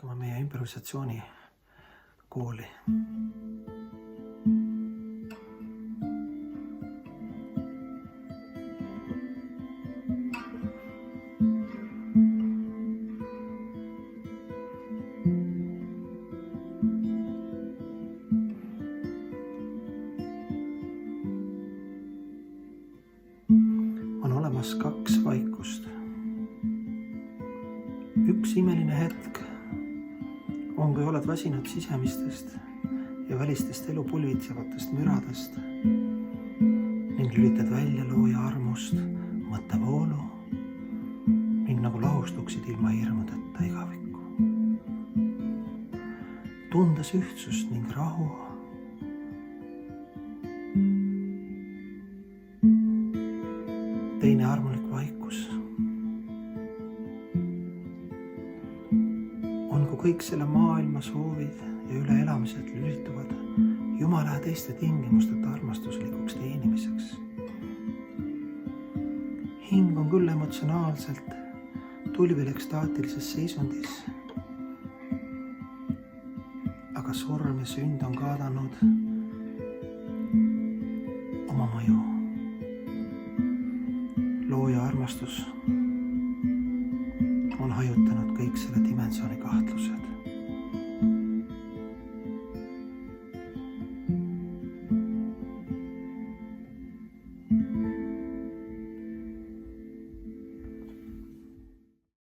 tutvustama meie improvisatsiooni kooli. On olemas 2 vaikust. Üks imeline hetk on, kui oled väsinud sisemistest ja välistest elu pulvitsevatest müradest ning lülitad välja looja armust mõttevoolu ning nagu lahustuksid ilma hirmudeta igavikku. Tundes ühtsust ning rahu, teine armulik vaikus on, kui kõik selle maailma soovid ja üleelamised lülituvad Jumala ja teiste tingimusteta armastuslikuks teenimiseks. Hing on küll emotsionaalselt tulvil ekstaatilises seisundis, aga surm ja sünd on kaadanud oma mõju. Looja armastus on hajutanud kõik selle dimensiooni kahtlused.